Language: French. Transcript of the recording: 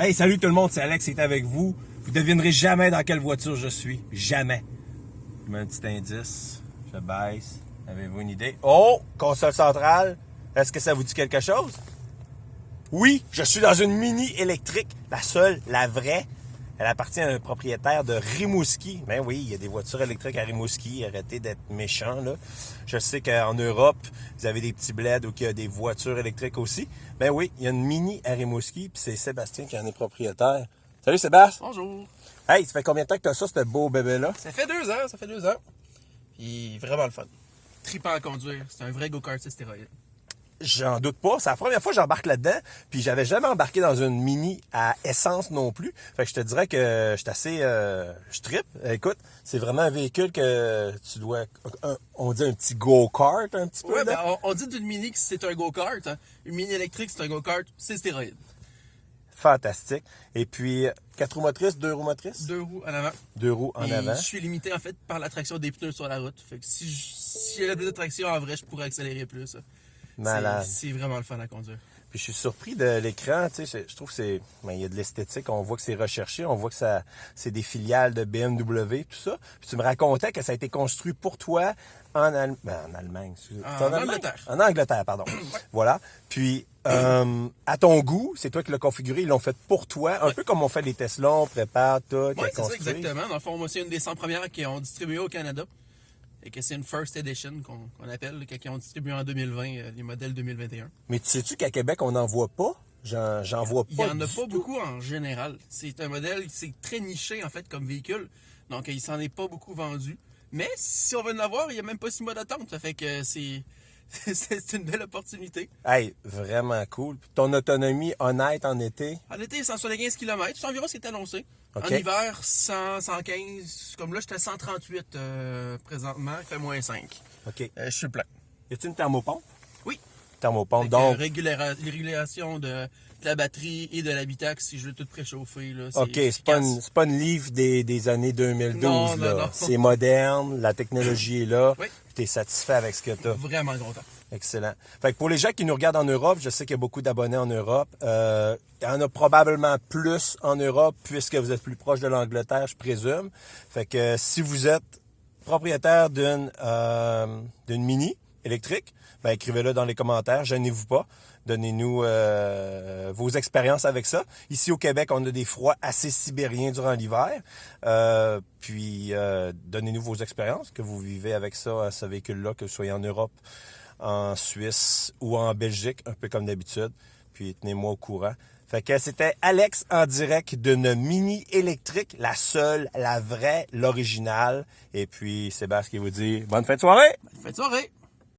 Hey, salut tout le monde, c'est Alex qui est avec vous. Vous devinerez jamais dans quelle voiture je suis. Jamais. Je mets un petit indice. Je baisse. Avez-vous une idée? Oh! Console centrale. Est-ce que ça vous dit quelque chose? Oui, je suis dans une Mini électrique. La seule, la vraie. Elle appartient à un propriétaire de Rimouski. Ben oui, il y a des voitures électriques à Rimouski. Arrêtez d'être méchants, là. Je sais qu'en Europe, vous avez des petits bleds où il y a des voitures électriques aussi. Ben oui, il y a une Mini à Rimouski, puis c'est Sébastien qui en est propriétaire. Salut Sébastien! Bonjour! Hey, ça fait combien de temps que tu as ça, ce beau bébé-là? Ça fait 2 ans, Puis vraiment le fun. Trippant à conduire, c'est un vrai go-kart sur stéroïdes. J'en doute pas. C'est la première fois que j'embarque là-dedans. Puis j'avais jamais embarqué dans une Mini à essence non plus. Fait que je te dirais que je suis assez... je trippe. Écoute, c'est vraiment un véhicule que tu dois... on dit un petit go-kart un petit peu. Ouais, là. ben, on dit d'une Mini que c'est un go-kart. Hein. Une Mini électrique, c'est un go-kart, c'est stéroïdes. Fantastique. Et puis, 4 roues motrices, 2 roues motrices? 2 roues en avant. 2 roues en Et avant. je suis limité en fait par la traction des pneus sur la route. Fait que si j'avais plus de traction en vrai, je pourrais accélérer plus. Malade. C'est vraiment le fun à conduire. Puis je suis surpris de l'écran, tu sais, je trouve que c'est... Ben, il y a de l'esthétique, on voit que c'est recherché, on voit que ça c'est des filiales de BMW, tout ça. Puis tu me racontais que ça a été construit pour toi en Allemagne. En Angleterre. En Angleterre, pardon. Voilà. Puis, à ton goût, c'est toi qui l'as configuré, ils l'ont fait pour toi, un peu comme on fait les Tesla, on prépare tout, Oui, c'est ça, exactement. Dans le fond, moi, c'est une des 100 premières qui ont distribué au Canada. Et que c'est une First Edition qu'on appelle, qui ont distribué en 2020, les modèles 2021. Mais tu sais-tu qu'à Québec, on n'en voit pas? J'en vois pas. Il n'y en a pas beaucoup en général. C'est un modèle, c'est très niché en fait comme véhicule. Donc il s'en est pas beaucoup vendu. Mais si on veut en avoir, il n'y a même pas 6 mois d'attente. Ça fait que c'est une belle opportunité. Hey, vraiment cool. Puis ton autonomie honnête en été? En été, 175 km. C'est environ ce qui est annoncé. OK. En hiver, 100, 115. Comme là, j'étais à 138 présentement. Il fait moins 5. OK. Je suis plein. Y a-t-il une thermopompe? Oui. Thermopompe, Donc, donc... régulation de la batterie et de l'habitacle si je veux tout préchauffer. Là, OK, c'est pas une livre des années 2012. Non, là. non. C'est moderne, la technologie est là. Oui. Tu es satisfait avec ce que tu as. Vraiment content. Excellent. Fait que pour les gens qui nous regardent en Europe, je sais qu'il y a beaucoup d'abonnés en Europe. Il y en a probablement plus en Europe puisque vous êtes plus proche de l'Angleterre, je présume. Fait que si vous êtes propriétaire d'une Mini électrique, ben écrivez-le dans les commentaires, gênez-vous pas. Donnez-nous vos expériences avec ça. Ici au Québec, on a des froids assez sibériens durant l'hiver. Puis donnez-nous vos expériences que vous vivez avec ça, ce véhicule-là, que vous soyez en Europe, en Suisse ou en Belgique, un peu comme d'habitude. Puis tenez-moi au courant. Fait que c'était Alex en direct d'une Mini électrique, la seule, la vraie, l'originale. Et puis Sébastien qui vous dit bonne fin de soirée! Bonne fin de soirée!